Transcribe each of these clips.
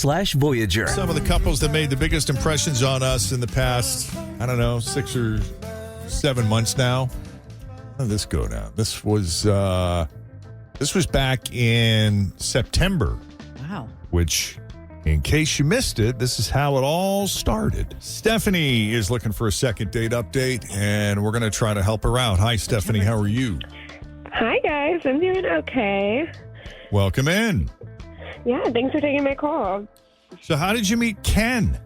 Voyager. Some of the couples that made the biggest impressions on us in the past, 6 or 7 months now. How did this go down? This was back in September. Wow. Which, in case you missed it, this is how it all started. Stephanie is looking for a second date update, and we're going to try to help her out. Hi, Stephanie. How are you? Hi, guys. I'm doing okay. Welcome in. Yeah, thanks for taking my call. So how did you meet Ken?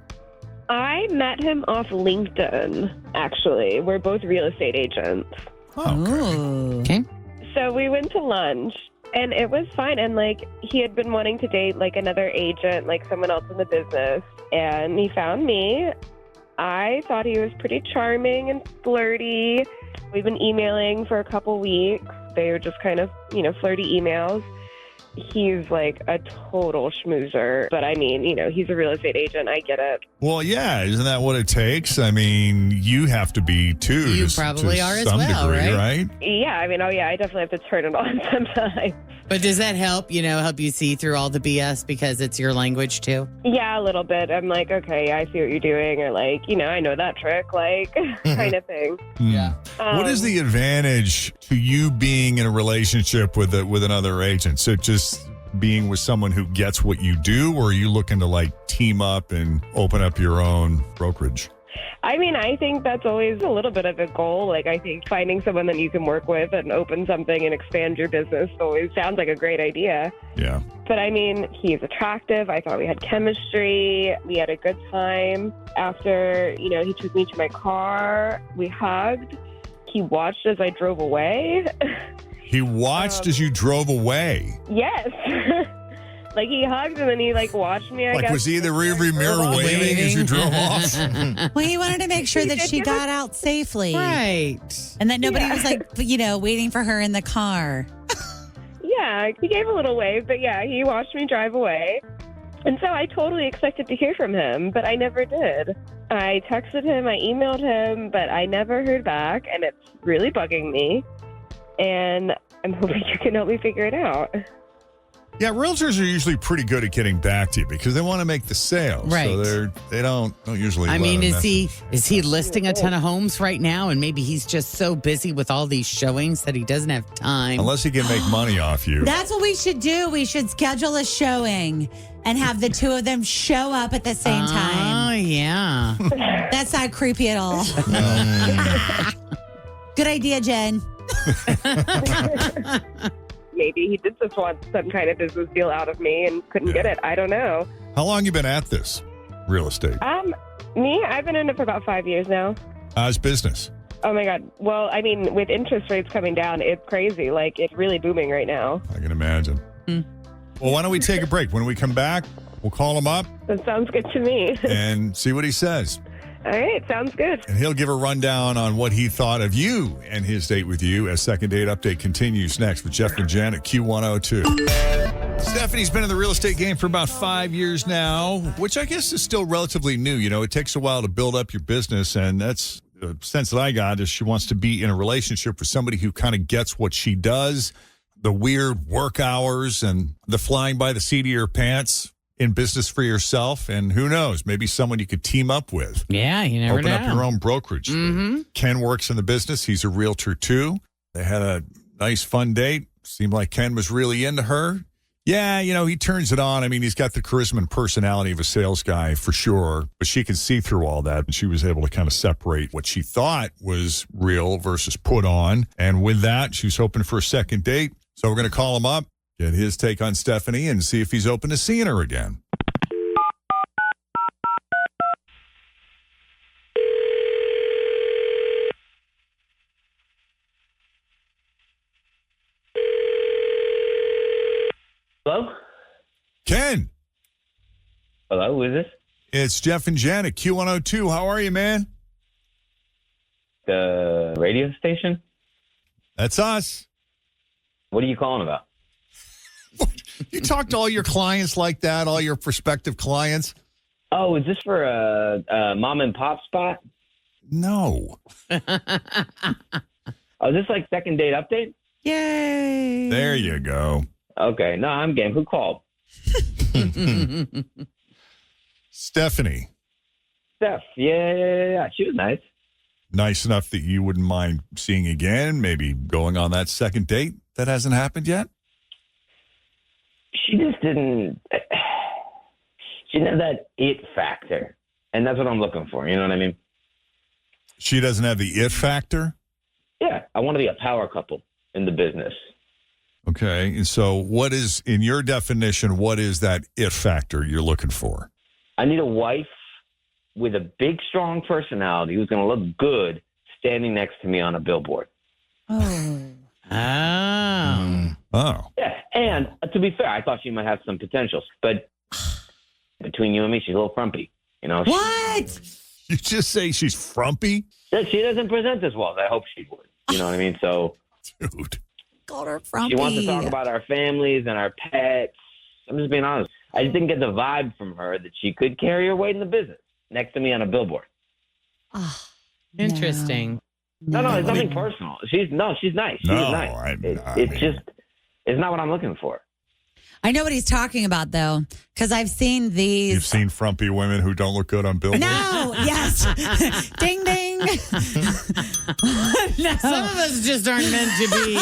I met him off LinkedIn, actually. We're both real estate agents. Oh, Okay. So we went to lunch, and it was fine. And, he had been wanting to date, another agent, someone else in the business. And he found me. I thought he was pretty charming and flirty. We've been emailing for a couple weeks. They were just kind of, flirty emails. He's a total schmoozer. But he's a real estate agent. I get it. Well, yeah. Isn't that what it takes? You have to be too. You to probably to are as some well, degree, right? Yeah, I definitely have to turn it on sometimes. But does that help, help you see through all the BS because it's your language too? Yeah, a little bit. I'm okay, I see what you're doing. Or I know that trick, kind of thing. Yeah. What is the advantage to you being in a relationship with another agent? So just being with someone who gets what you do, or are you looking to team up and open up your own brokerage? I think that's always a little bit of a goal. I think finding someone that you can work with and open something and expand your business always sounds like a great idea. Yeah. But he's attractive. I thought we had chemistry. We had a good time. After, he took me to my car. We hugged. He watched as I drove away. He watched as you drove away? Yes. He hugged and then he watched me, I guess. Was he in the rearview mirror waving as you drove off? Well, he wanted to make sure that she got out safely. Right. And that nobody was waiting for her in the car. Yeah, he gave a little wave, but yeah, he watched me drive away. And so I totally expected to hear from him, but I never did. I texted him, I emailed him, but I never heard back, and it's really bugging me. And I'm hoping you can help me figure it out. Yeah, realtors are usually pretty good at getting back to you because they want to make the sale. Right. So they don't usually. Is he listing a ton of homes right now, and maybe he's just so busy with all these showings that he doesn't have time? Unless he can make money off you. That's what we should do. We should schedule a showing and have the two of them show up at the same time. Oh, yeah. That's not creepy at all. Good idea, Jen. Maybe he did just want some kind of business deal out of me and couldn't get it. I don't know. How long you been at this real estate? I've been in it for about 5 years now. How's business? Oh my God. Well, with interest rates coming down, it's crazy. It's really booming right now. I can imagine. Well, why don't we take a break? When we come back, we'll call him up That sounds good to me. and see what he says. All right. Sounds good. And he'll give a rundown on what he thought of you and his date with you as Second Date Update continues next with Jeff and Jen at Q102. Stephanie's been in the real estate game for about 5 years now, which I guess is still relatively new. It takes a while to build up your business, and that's the sense that I got is she wants to be in a relationship with somebody who kind of gets what she does, the weird work hours and the flying by the seat of your pants. In business for yourself, and who knows, maybe someone you could team up with. Yeah, you never know. Open up your own brokerage. Mm-hmm. Ken works in the business. He's a realtor too. They had a nice, fun date. Seemed like Ken was really into her. Yeah, he turns it on. He's got the charisma and personality of a sales guy for sure, but she can see through all that, and she was able to kind of separate what she thought was real versus put on. And with that, she was hoping for a second date. So we're going to call him up, get his take on Stephanie, and see if he's open to seeing her again. Hello? Ken. Hello, who is this? It's Jeff and Jen at Q102. How are you, man? The radio station? That's us. What are you calling about? You talk to all your clients like that, all your prospective clients? Oh, is this for a mom and pop spot? No. Oh, is this like second date update? Yay. There you go. Okay, no, I'm game. Who called? Stephanie. Steph, yeah. She was nice. Nice enough that you wouldn't mind seeing again, maybe going on that second date that hasn't happened yet? She just didn't. She didn't have that it factor, and that's what I'm looking for. You know what I mean? She doesn't have the it factor? Yeah, I want to be a power couple in the business. Okay. And so what is, in your definition, what is that it factor you're looking for? I need a wife with a big, strong personality who's going to look good standing next to me on a billboard. Oh. Oh. Yeah, and to be fair, I thought she might have some potentials, but between you and me, she's a little frumpy. You know? What? You just say she's frumpy? She doesn't present as well as I hope she would. You know what I mean? So Dude. Called her frumpy. she wants to talk about our families and our pets. I'm just being honest. I just didn't get the vibe from her that she could carry her weight in the business next to me on a billboard. Oh, Interesting. No, it's nothing personal. She's nice. She No, is nice. It's not what I'm looking for. I know what he's talking about, though, because I've seen these. You've seen frumpy women who don't look good on billboards? No, yes. Ding, ding. No. Some of us just aren't meant to be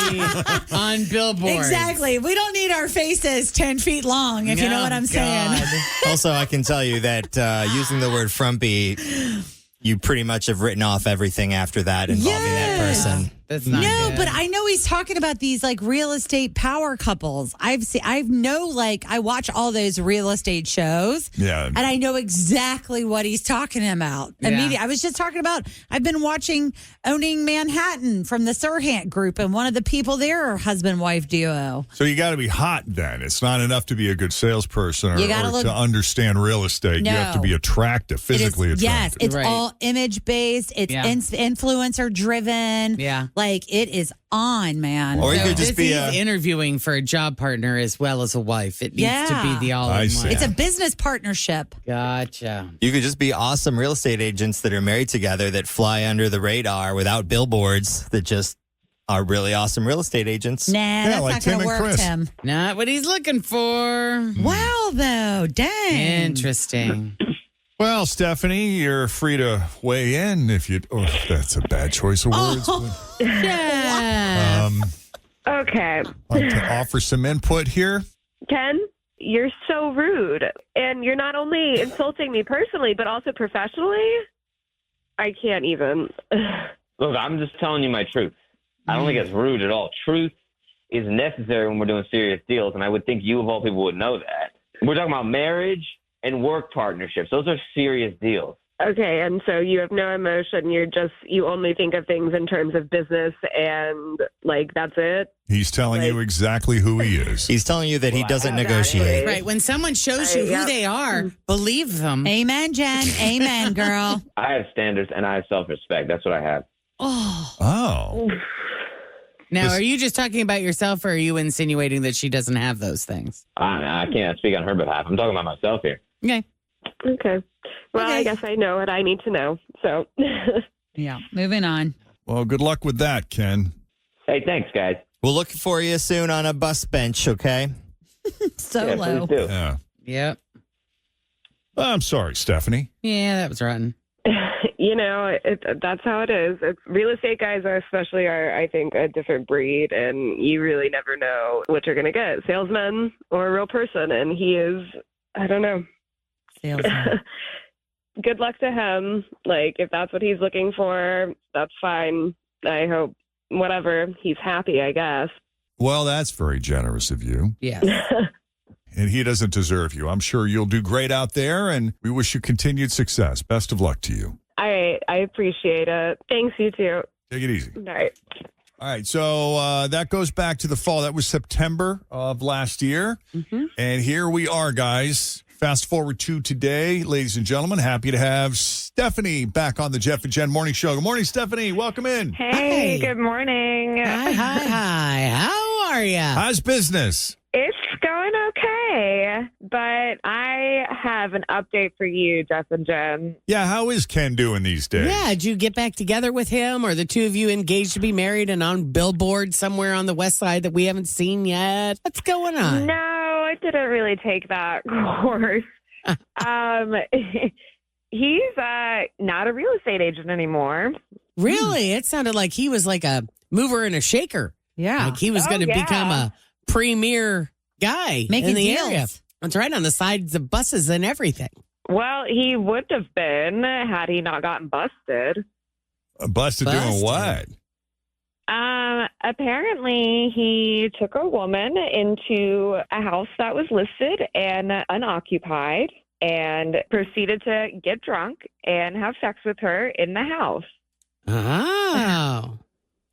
on billboards. Exactly. We don't need our faces 10 feet long, if you know what I'm saying. Also, I can tell you that using the word frumpy, you pretty much have written off everything after that involving that person. That's not No, good. but I know he's talking about these like real estate power couples. I watch all those real estate shows. Yeah. And I know exactly what he's talking about. Yeah. Immediately. I was just talking about, I've been watching Owning Manhattan from the Sirhan group, and one of the people there are husband-wife duo. So you got to be hot then. It's not enough to be a good salesperson You or gotta look- to understand real estate. You have to No. be attractive, physically Yes, attractive. it's Right. all image-based. It's Yeah. influencer-driven. Yeah. Like, it is on, man. Or you So could just this be is interviewing for a job partner as well as a wife. It needs to be the all I in see. one. It's a business partnership. Gotcha. You could just be awesome real estate agents that are married together that fly under the radar without billboards that just are really awesome real estate agents. Nah, that's like not Tim going to and work, Chris. Tim. Not what he's looking for. Wow, though. Dang. Interesting. Well, Stephanie, you're free to weigh in if you. Oh, that's a bad choice of words. Yeah. Okay. Like to offer some input here. Ken, you're so rude. And you're not only insulting me personally, but also professionally. I can't even. Look, I'm just telling you my truth. I don't think it's rude at all. Truth is necessary when we're doing serious deals, and I would think you of all people would know that. We're talking about marriage and work partnerships. Those are serious deals. Okay, and so you have no emotion. You only think of things in terms of business and, like, that's it? He's telling you exactly who he is. He's telling you that he Well, doesn't I have negotiate. Right. When someone shows you who Yep. they are, believe them. Amen, Jen. Amen, girl. I have standards and I have self-respect. That's what I have. Oh. Oh. Now, are you just talking about yourself, or are you insinuating that she doesn't have those things? I can't speak on her behalf. I'm talking about myself here. Okay. Okay. Well, Okay. I guess I know what I need to know. So, Yeah. Moving on. Well, good luck with that, Ken. Hey, thanks, guys. We'll look for you soon on a bus bench, okay? Solo. Yeah, please do. Yeah. Yep. I'm sorry, Stephanie. Yeah, that was rotten. that's how it is. Real estate guys are I think, a different breed, and you really never know what you're going to get, salesman or a real person. And he is, I don't know. Salesman. Good luck to him. Like, if that's what he's looking for, that's fine. I hope, whatever, he's happy, I guess. Well, that's very generous of you. Yeah. And he doesn't deserve you. I'm sure you'll do great out there, and we wish you continued success. Best of luck to you. I appreciate it. Thanks, you too. Take it easy. All right. All right, so that goes back to the fall. That was September of last year. Mm-hmm. And here we are, guys. Fast forward to today, ladies and gentlemen. Happy to have Stephanie back on the Jeff and Jen Morning Show. Good morning, Stephanie. Welcome in. Hey, Hi. good morning. Hi. How are you? How's business? It's going okay, but I have an update for you, Jeff and Jen. Yeah, how is Ken doing these days? Yeah, did you get back together with him, or the two of you engaged to be married and on billboard somewhere on the west side that we haven't seen yet? What's going on? No, it didn't really take that course. He's not a real estate agent anymore. Really? It sounded like he was like a mover and a shaker. Yeah. Like he was going to become a premier guy Making in the deals. area. That's right, on the sides of buses and everything. Well, he would have been had he not gotten busted. Busted doing what? Apparently, he took a woman into a house that was listed and unoccupied and proceeded to get drunk and have sex with her in the house. Oh.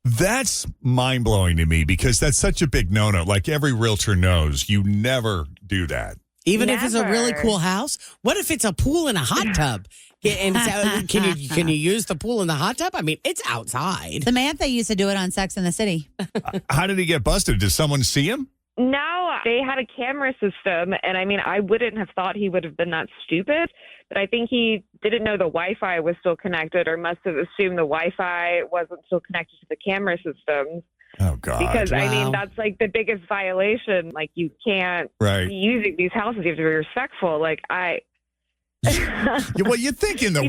That's mind-blowing to me because that's such a big no-no. Like every realtor knows, you never do that. Even if it's a really Never. cool house? What if it's a pool and a hot tub? And so, can you use the pool and the hot tub? I mean, it's outside. Samantha used to do it on Sex in the City. How did he get busted? Did someone see him? No, they had a camera system, and I mean, I wouldn't have thought he would have been that stupid, but I think he didn't know the Wi-Fi was still connected or must have assumed the Wi-Fi wasn't still connected to the camera system. Oh, God. Because, I mean, Wow. that's like the biggest violation. Like, you can't Right. be using these houses. You have to be respectful. Like, Yeah, well, you'd think in this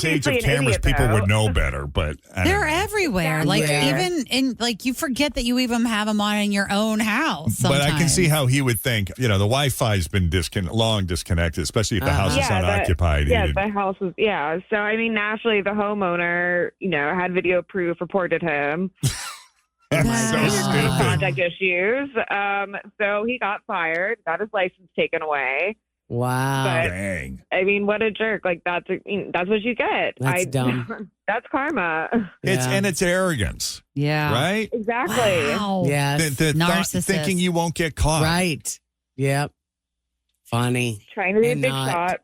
age of obviously an cameras, idiot, people though. would know better, but I don't They're know. everywhere. Like Yeah. even in like you forget that you even have them on in your own house. But I can sometimes. see how he would think, the Wi-Fi's been long disconnected, especially if the house is Yeah, unoccupied. the house was, yeah. So, I mean, naturally, the homeowner, had video proof, reported him. That's Wow. so He was having stupid. contact issues. So he got fired, got his license taken away. Wow. But Dang. I mean, what a jerk! Like that's what you get. That's dumb. That's karma. Yeah. It's arrogance, Yeah. right? Exactly. Wow. Yes. The Narcissist. thinking you won't get caught. Right. Yep. Funny. Trying to be a And big not- shot.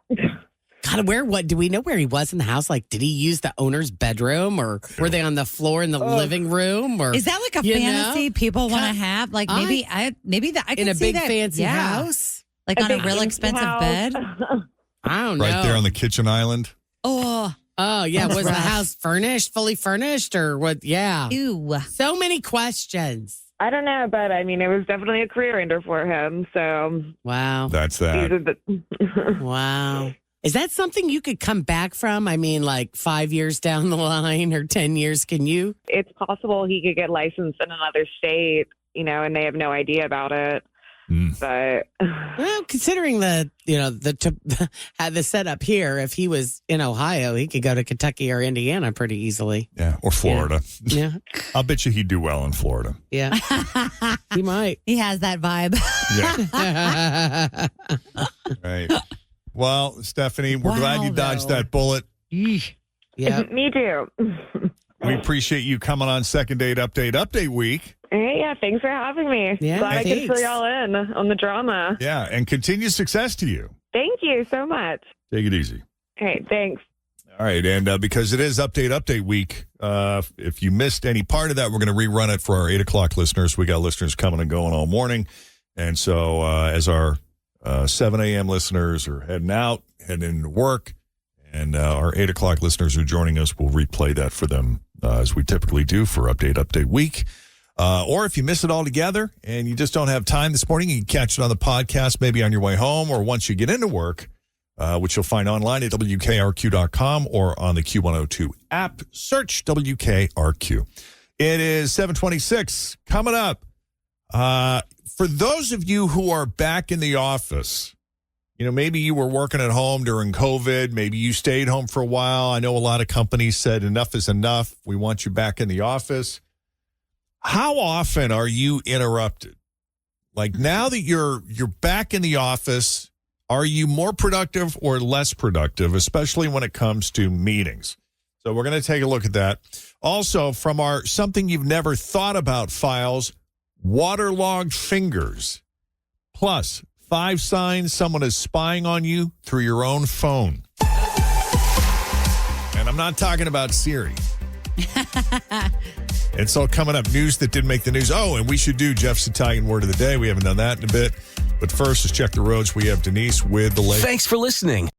God, what do we know where he was in the house? Like, did he use the owner's bedroom, or were they on the floor in the living room, or Is that like a You fantasy know? people want to Kind- have? Like I- maybe that I can in a see big that. fancy Yeah. house? Like on a big real fancy expensive house. bed. I don't know. Right there on the kitchen island. Oh, Oh yeah, That's was the rough. house furnished, fully furnished, or what? Yeah. ew. So many questions. I don't know, but I mean, it was definitely a career ender for him. So Wow. That's these that. are the. Wow. Is that something you could come back from? I mean, like 5 years down the line or 10 years, can you? It's possible he could get licensed in another state, and they have no idea about it. Mm. But Well, considering the setup here, if he was in Ohio, he could go to Kentucky or Indiana pretty easily. Yeah, or Florida. Yeah. I'll bet you he'd do well in Florida. Yeah. He might. He has that vibe. Yeah, right. Well, Stephanie, we're glad you Wow, dodged though. that bullet. Yeah. me too. We appreciate you coming on Second Date Update Week. Hey, yeah, thanks for having me. Yeah, Glad I could thanks. fill y'all in on the drama. Yeah, and continued success to you. Thank you so much. Take it easy. Okay, thanks. All right, and because it is Update Week, if you missed any part of that, we're going to rerun it for our 8 o'clock listeners. We got listeners coming and going all morning. And so as our 7 a.m. listeners are heading into work, and our 8 o'clock listeners are joining us, we'll replay that for them as we typically do for Update Week. Or if you miss it all together and you just don't have time this morning, you can catch it on the podcast, maybe on your way home or once you get into work, which you'll find online at WKRQ.com or on the Q102 app. Search WKRQ. It is 7:26 coming up. For those of you who are back in the office, maybe you were working at home during COVID. Maybe you stayed home for a while. I know a lot of companies said enough is enough. We want you back in the office. How often are you interrupted? Like now that you're back in the office, are you more productive or less productive, especially when it comes to meetings? So we're going to take a look at that. Also, from our Something You've Never Thought About files, waterlogged fingers. Plus, 5 signs someone is spying on you through your own phone. And I'm not talking about Siri. It's all coming up. News that didn't make the news. Oh, and we should do Jeff's Italian word of the day. We haven't done that in a bit. But first, let's check the roads. We have Denise with the latest. Thanks for listening.